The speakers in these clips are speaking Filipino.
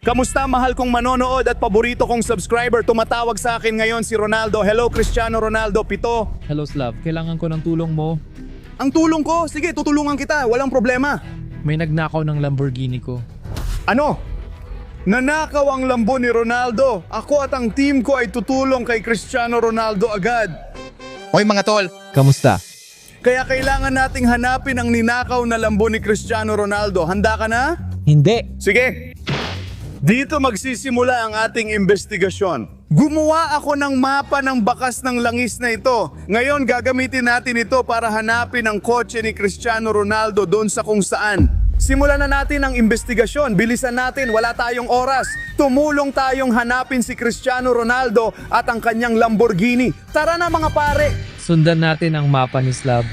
Kamusta mahal kong manonood at paborito kong subscriber? Tumatawag sa akin ngayon si Ronaldo. Hello Cristiano Ronaldo, pito. Hello Slav, kailangan ko ng tulong mo. Ang tulong ko? Sige, tutulungan kita. Walang problema. May nagnakaw ng Lamborghini ko. Ano? Nanakaw ang lambo ni Ronaldo. Ako at ang team ko ay tutulong kay Cristiano Ronaldo agad. Hoy mga tol, Kamusta? Kaya kailangan nating hanapin ang ninakaw na lambo ni Cristiano Ronaldo. Handa ka na? Hindi. Sige. Dito magsisimula ang ating investigasyon. Gumawa ako ng mapa ng bakas ng langis na ito. Ngayon gagamitin natin ito para hanapin ang kotse ni Cristiano Ronaldo doon sa kung saan. Simulan na natin ang investigasyon. Bilisan natin, wala tayong oras. Tumulong tayong hanapin si Cristiano Ronaldo at ang kanyang Lamborghini. Tara na mga pare! Sundan natin ang mapa ni Slav.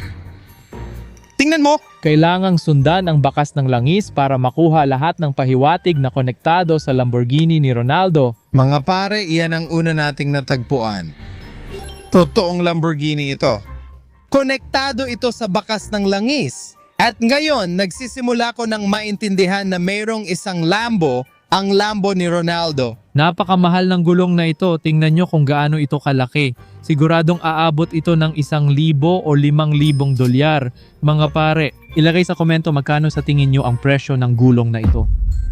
tingnan mo. Kailangang sundan ang bakas ng langis para makuha lahat ng pahiwatig na konektado sa Lamborghini ni Ronaldo. Mga pare, iyan ang una nating natagpuan. Totoong Lamborghini ito. Konektado ito sa bakas ng langis. At ngayon, nagsisimula ko ng maintindihan na mayroong isang Lambo, ang Lambo ni Ronaldo. Napakamahal ng gulong na ito, tingnan nyo kung gaano ito kalaki. Siguradong aabot ito ng 1,000 o 5,000 dolyar. Mga pare, ilagay sa komento magkano sa tingin nyo ang presyo ng gulong na ito.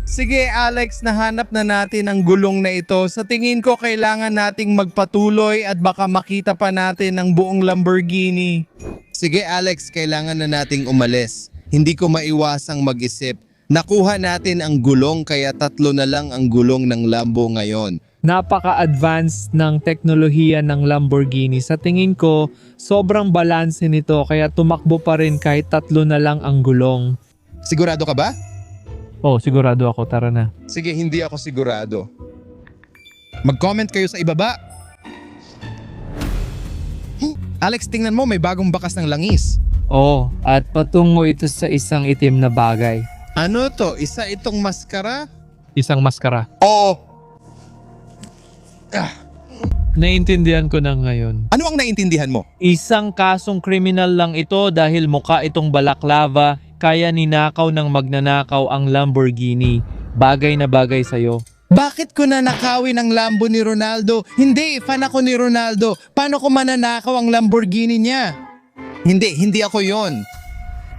Sige Alex, nahanap na natin ang gulong na ito. Sa tingin ko kailangan nating magpatuloy at baka makita pa natin ang buong Lamborghini. Sige Alex, kailangan na nating umalis. Hindi ko maiwasang mag-isip. Nakuha natin ang gulong kaya 3 na lang ang gulong ng Lambo ngayon. Napaka-advanced ng teknolohiya ng Lamborghini. Sa tingin ko, sobrang balanse nito kaya tumakbo pa rin kahit 3 na lang ang gulong. Sigurado ka ba? Oh, sigurado ako. Tara na. Sige, hindi ako sigurado. Mag-comment kayo sa ibaba. Alex, tingnan mo, may bagong bakas ng langis. Oh, at patungo ito sa isang itim na bagay. Ano to? Isa itong maskara? Isang maskara. Oo. Naintindihan ko na ngayon. Ano ang naintindihan mo? Isang kasong kriminal lang ito dahil mukha itong balaklava, kaya ninakaw ng magnanakaw ang Lamborghini. Bagay na bagay sa'yo. Bakit ko na nakawin ang Lambo ni Ronaldo? Hindi, fan ako ni Ronaldo. Paano ko mananakaw ang Lamborghini niya? Hindi ako yon.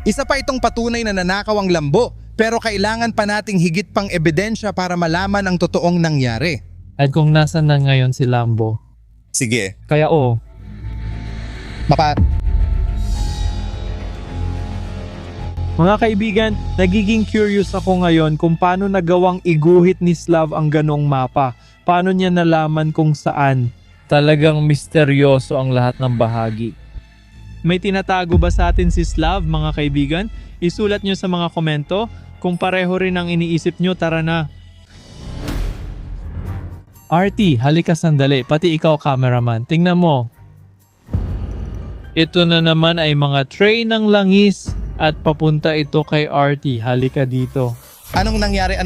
Isa pa itong patunay na nanakaw ang Lambo. Pero kailangan pa nating higit pang ebidensya para malaman ang totoong nangyari. At kung nasan na ngayon si Lambo. Sige. Kaya Mga kaibigan, nagiging curious ako ngayon kung paano nagawang iguhit ni Slav ang ganong mapa. Paano niya nalaman kung saan. Talagang misteryoso ang lahat ng bahagi. May tinatago ba sa atin si Slav, mga kaibigan? Isulat nyo sa mga komento. Kung pareho rin ang iniisip nyo, tara na. RT, halika sandali. Pati ikaw, cameraman. Tingnan mo. Ito na naman ay mga tray ng langis at papunta ito kay RT. Halika dito. Anong nangyari?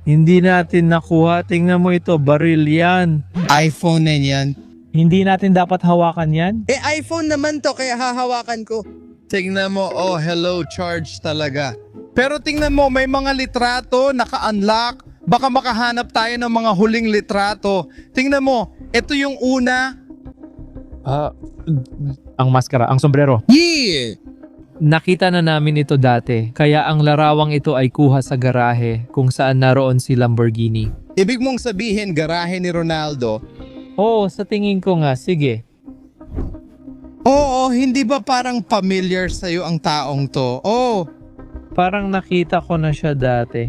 Hindi natin nakuha. Tingnan mo ito, baril yan. iPhone na yan. Hindi natin dapat hawakan yan? iPhone naman to kaya hahawakan ko. Tingnan mo, oh hello, charge talaga. Pero tingnan mo, may mga litrato, naka-unlock. Baka makahanap tayo ng mga huling litrato. Tingnan mo, ito yung una. Ang maskara, ang sombrero. Yeah! Nakita na namin ito dati, kaya ang larawang ito ay kuha sa garahe kung saan naroon si Lamborghini. Ibig mong sabihin, garahe ni Ronaldo. Oo, sa tingin ko nga, sige. Oo, hindi ba parang familiar sa'yo ang taong to? Oo. Parang nakita ko na siya dati.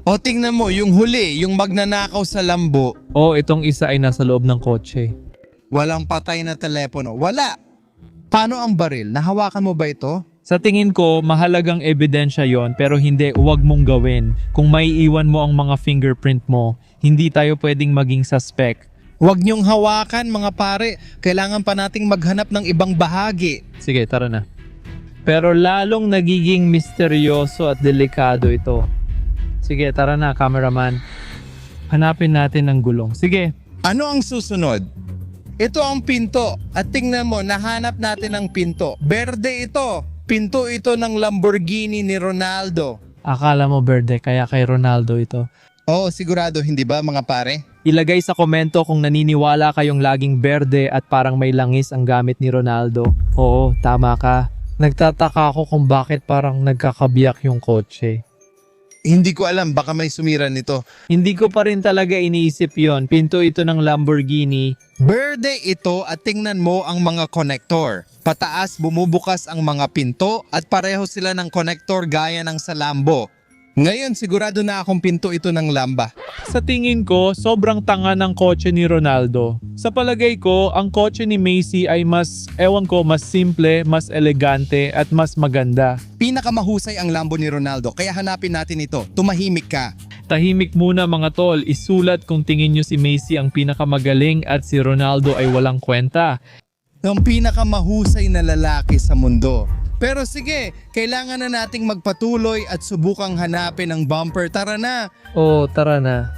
O tingnan mo, yung huli, yung magnanakaw sa Lambo. Oo, itong isa ay nasa loob ng kotse. Walang patay na telepono. Wala. Paano ang baril? Nahawakan mo ba ito? Sa tingin ko, mahalagang ebidensya yon pero hindi, huwag mong gawin. Kung maiiwan mo ang mga fingerprint mo, hindi tayo pwedeng maging suspect. Huwag niyong hawakan mga pare. Kailangan pa nating maghanap ng ibang bahagi. Sige, tara na. Pero lalong nagiging misteryoso at delikado ito. Sige, tara na, cameraman. Hanapin natin ang gulong. Sige. Ano ang susunod? Ito ang pinto. At tingnan mo, nahanap natin ang pinto. Berde ito. Pinto ito ng Lamborghini ni Ronaldo. Akala mo berde, kaya kay Ronaldo ito. Oo, sigurado, hindi ba mga pare? Ilagay sa komento kung naniniwala kayong laging berde at parang may langis ang gamit ni Ronaldo. Oo, tama ka. Nagtataka ako kung bakit parang nagkakabiyak yung kotse. Hindi ko alam, baka may sumira nito. Hindi ko pa rin talaga iniisip yon. Pinto ito ng Lamborghini. Berde ito at tingnan mo ang mga connector. Pataas bumubukas ang mga pinto at pareho sila ng connector gaya ng sa Lambo. Ngayon sigurado na akong pinto ito ng Lamba. Sa tingin ko, sobrang tanga ng kotse ni Ronaldo. Sa palagay ko, ang kotse ni Macy ay mas simple, mas elegante at mas maganda. Pinakamahusay ang Lambo ni Ronaldo kaya hanapin natin ito. Tumahimik ka. Tahimik muna mga tol, isulat kung tingin nyo si Macy ang pinakamagaling at si Ronaldo ay walang kwenta. Ang pinakamahusay na lalaki sa mundo. Pero sige, kailangan na nating magpatuloy at subukang hanapin ang bumper. Tara na! Oo, tara na.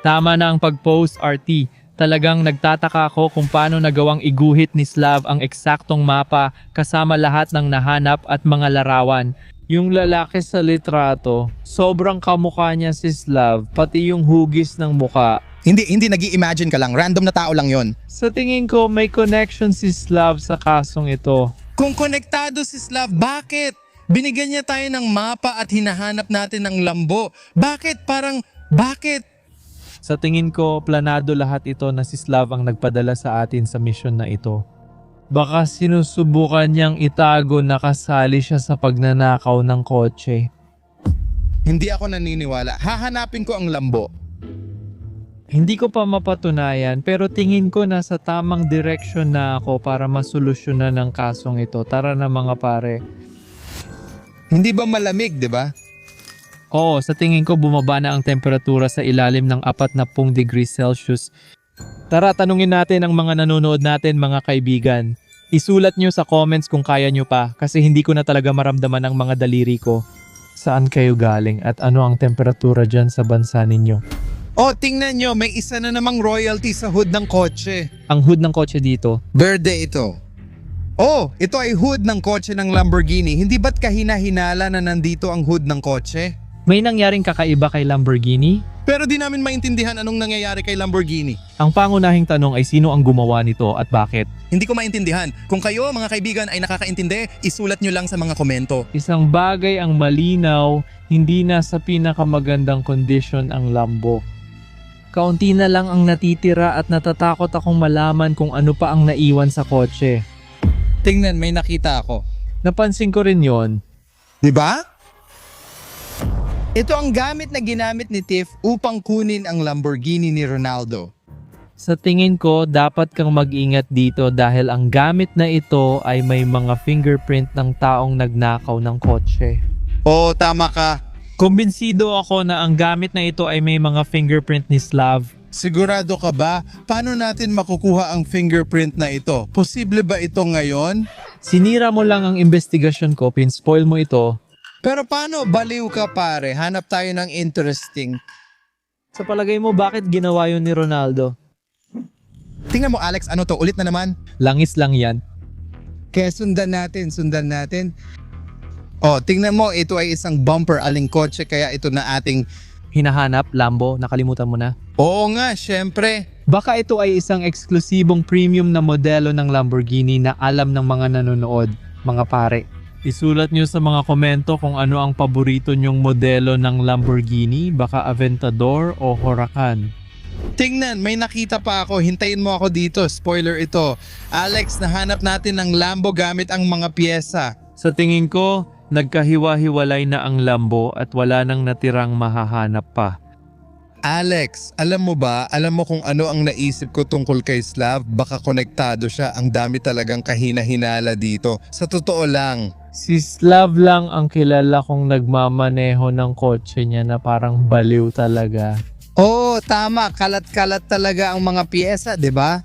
Tama na ang pag-post, RT. Talagang nagtataka ako kung paano nagawang iguhit ni Slav ang eksaktong mapa kasama lahat ng nahanap at mga larawan. Yung lalaki sa litrato, sobrang kamukha niya si Slav, pati yung hugis ng muka. Hindi nag-i-imagine ka lang. Random na tao lang yon. Sa tingin ko, may connection si Slav sa kasong ito. Kung konektado si Slav, bakit? Binigyan niya tayo ng mapa at hinahanap natin ng Lambo. Bakit? Bakit? Sa tingin ko, planado lahat ito na si Slav ang nagpadala sa atin sa mission na ito. Baka sinusubukan niyang itago na kasali siya sa pagnanakaw ng kotse. Hindi ako naniniwala. Hahanapin ko ang Lambo. Hindi ko pa mapatunayan pero tingin ko nasa tamang direksyon na ako para masolusyonan ang kasong ito. Tara na mga pare. Hindi ba malamig, di ba? Oo, sa tingin ko bumaba na ang temperatura sa ilalim ng 40 degrees Celsius. Tara, tanungin natin ang mga nanonood natin mga kaibigan. Isulat nyo sa comments kung kaya nyo pa kasi hindi ko na talaga maramdaman ang mga daliri ko. Saan kayo galing at ano ang temperatura dyan sa bansa ninyo? Oh, tingnan nyo, may isa na namang royalty sa hood ng kotse. Ang hood ng kotse dito. Verde ito. Oh, ito ay hood ng kotse ng Lamborghini. Hindi ba't kahina-hinala na nandito ang hood ng kotse? May nangyaring kakaiba kay Lamborghini? Pero di namin maintindihan anong nangyayari kay Lamborghini. Ang pangunahing tanong ay sino ang gumawa nito at bakit? Hindi ko maintindihan. Kung kayo, mga kaibigan, ay nakakaintindi, isulat nyo lang sa mga komento. Isang bagay ang malinaw, hindi na sa pinakamagandang kondisyon ang Lambo. Kaunti na lang ang natitira at natatakot akong malaman kung ano pa ang naiwan sa kotse. Tingnan, may nakita ako. Napansin ko rin yon. Di ba? Ito ang gamit na ginamit ni Tiff upang kunin ang Lamborghini ni Ronaldo. Sa tingin ko, dapat kang mag-ingat dito dahil ang gamit na ito ay may mga fingerprint ng taong nagnakaw ng kotse. Oo, tama ka. Kumbinsido ako na ang gamit na ito ay may mga fingerprint ni Slav. Sigurado ka ba? Paano natin makukuha ang fingerprint na ito? Posible ba ito ngayon? Sinira mo lang ang investigasyon ko, pinspoil mo ito. Pero paano? Baliw ka pare. Hanap tayo ng interesting. Sa palagay mo, bakit ginawa yun ni Ronaldo? Tingnan mo Alex, ano to? Ulit na naman? Langis lang yan. Kaya sundan natin. Oh, tingnan mo, ito ay isang bumper aling kotse kaya ito na ating... Hinahanap, Lambo, nakalimutan mo na. Oo nga, syempre. Baka ito ay isang eksklusibong premium na modelo ng Lamborghini na alam ng mga nanonood, mga pare. Isulat nyo sa mga komento kung ano ang paborito nyong modelo ng Lamborghini, baka Aventador o Huracan. Tingnan, may nakita pa ako. Hintayin mo ako dito. Spoiler ito. Alex, nahanap natin ng Lambo gamit ang mga piyesa. Sa tingin ko, nagkahiwa-hiwalay na ang Lambo at wala nang natirang mahahanap pa. Alex, alam mo ba? Alam mo kung ano ang naisip ko tungkol kay Slav? Baka konektado siya. Ang dami talagang kahina-hinala dito. Sa totoo lang. Si Slav lang ang kilala kong nagmamaneho ng kotse niya na parang baliw talaga. Oo, tama. Kalat-kalat talaga ang mga piyesa, di ba?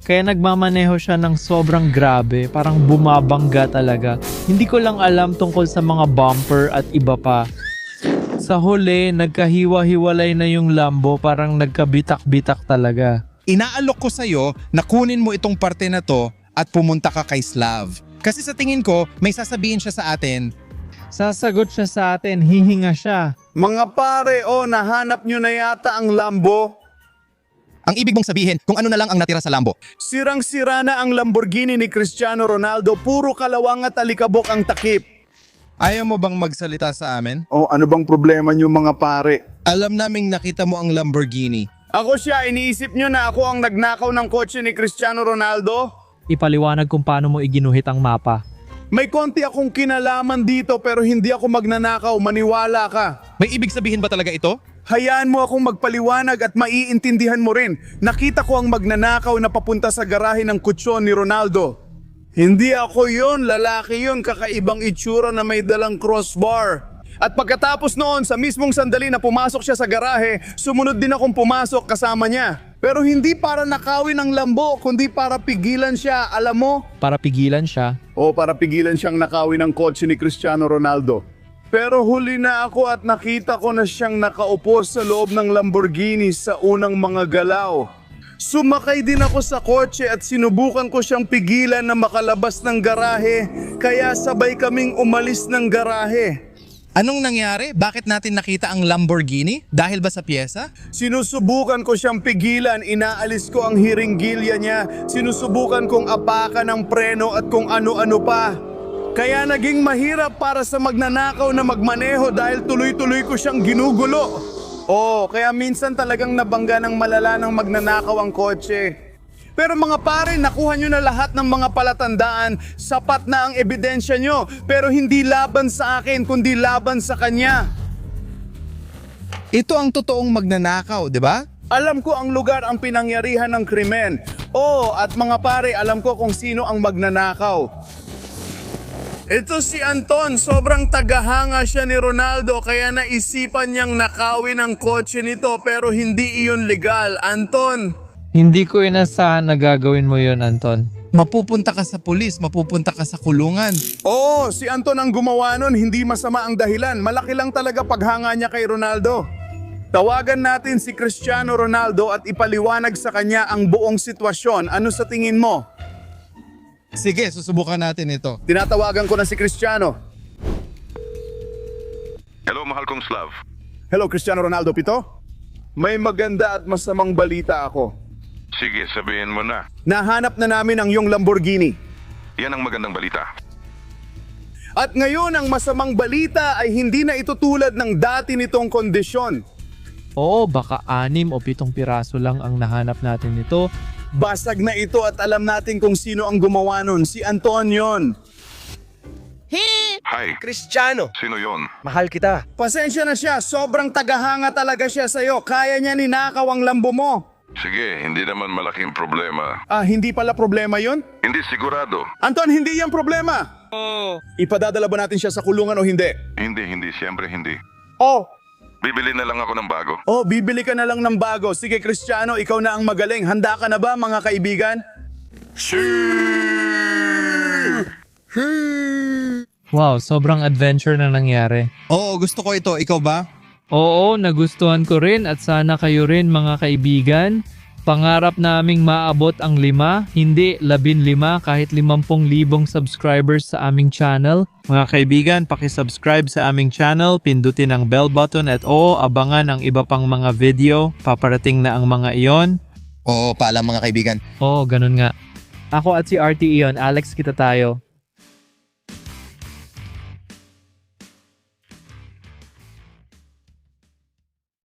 Kaya nagmamaneho siya ng sobrang grabe, parang bumabangga talaga. Hindi ko lang alam tungkol sa mga bumper at iba pa. Sa huli, nagkahiwa-hiwalay na yung Lambo, parang nagkabitak-bitak talaga. Inaalok ko sa'yo na kunin mo itong parte na to at pumunta ka kay Slav. Kasi sa tingin ko, may sasabihin siya sa atin. Sasagot siya sa atin, hihinga siya. Mga pare, nahanap nyo na yata ang Lambo. Ang ibig mong sabihin, kung ano na lang ang natira sa Lambo. Sirang-sira na ang Lamborghini ni Cristiano Ronaldo, puro kalawang at alikabok ang takip. Ayaw mo bang magsalita sa amin? Ano bang problema nyo mga pare? Alam naming nakita mo ang Lamborghini. Ako siya, iniisip nyo na ako ang nagnakaw ng kotse ni Cristiano Ronaldo? Ipaliwanag kung paano mo iginuhit ang mapa. May konti akong kinalaman dito pero hindi ako magnanakaw, maniwala ka. May ibig sabihin ba talaga ito? Hayaan mo akong magpaliwanag at maiintindihan mo rin. Nakita ko ang magnanakaw na papunta sa garahe ng kutsyon ni Ronaldo. Hindi ako yon, lalaki yon, kakaibang itsura na may dalang crossbar. At pagkatapos noon, sa mismong sandali na pumasok siya sa garahe, sumunod din akong pumasok kasama niya. Pero hindi para nakawin ang Lambo, kundi para pigilan siya, alam mo? Para pigilan siya. Para pigilan siyang nakawin ng kotse ni Cristiano Ronaldo. Pero huli na ako at nakita ko na siyang nakaupo sa loob ng Lamborghini sa unang mga galaw. Sumakay din ako sa kotse at sinubukan ko siyang pigilan na makalabas ng garahe, kaya sabay kaming umalis ng garahe. Anong nangyari? Bakit natin nakita ang Lamborghini? Dahil ba sa pyesa? Sinusubukan ko siyang pigilan, inaalis ko ang hiringgilya niya, sinusubukan kong apakan ang preno at kung ano-ano pa. Kaya naging mahirap para sa magnanakaw na magmaneho dahil tuloy-tuloy ko siyang ginugulo. Kaya minsan talagang nabangga ng malala ng magnanakaw ang kotse. Pero mga pare, nakuha nyo na lahat ng mga palatandaan, sapat na ang ebidensya nyo, pero hindi laban sa akin, kundi laban sa kanya. Ito ang totoong magnanakaw, di ba? Alam ko ang lugar ang pinangyarihan ng krimen. At mga pare, alam ko kung sino ang magnanakaw. Ito si Anton, sobrang tagahanga siya ni Ronaldo kaya naisipan niyang nakawin ang kotse nito pero hindi iyon legal. Anton, Hindi ko inasahan na gagawin mo yon, Anton. Mapupunta ka sa pulis, mapupunta ka sa kulungan. si Anton ang gumawa nun, hindi masama ang dahilan. Malaki lang talaga paghanga niya kay Ronaldo. Tawagan natin si Cristiano Ronaldo at ipaliwanag sa kanya ang buong sitwasyon. Ano sa tingin mo? Sige, susubukan natin ito. Tinatawagan ko na si Cristiano. Hello, mahal kong Slav. Hello, Cristiano Ronaldo Pito? May maganda at masamang balita ako. Sige, sabihin mo na. Nahanap na namin ang iyong Lamborghini. Yan ang magandang balita. At ngayon ang masamang balita ay hindi na ito tulad ng dati nitong kondisyon. Baka 6 o 7 piraso lang ang nahanap natin nito. Basag na ito at alam natin kung sino ang gumawa nun. Si Anton yon. Hi, Cristiano, sino yon? mahal kita. Pasensya na siya, sobrang tagahanga talaga siya sa'yo. Kaya niya ninakaw ang Lambo mo. Sige, hindi naman malaking problema. Hindi pala problema yon? Hindi sigurado. Anton, hindi yan problema. Ipadadala ba natin siya sa kulungan o hindi? Hindi, siyempre hindi. Bibili na lang ako ng bago. Bibili ka na lang ng bago. Sige, Cristiano, ikaw na ang magaling. Handa ka na ba, mga kaibigan? Wow, sobrang adventure na nangyari. Oo, gusto ko ito. Ikaw ba? Oo, nagustuhan ko rin at sana kayo rin mga kaibigan. Pangarap naming maabot ang 5, hindi 15 kahit 50,000 subscribers sa aming channel. Mga kaibigan, pakisubscribe sa aming channel, pindutin ang bell button at abangan ang iba pang mga video. Paparating na ang mga iyon. Oo, paalam mga kaibigan. Ganun nga. Ako at si RT Ion, Alex kita tayo.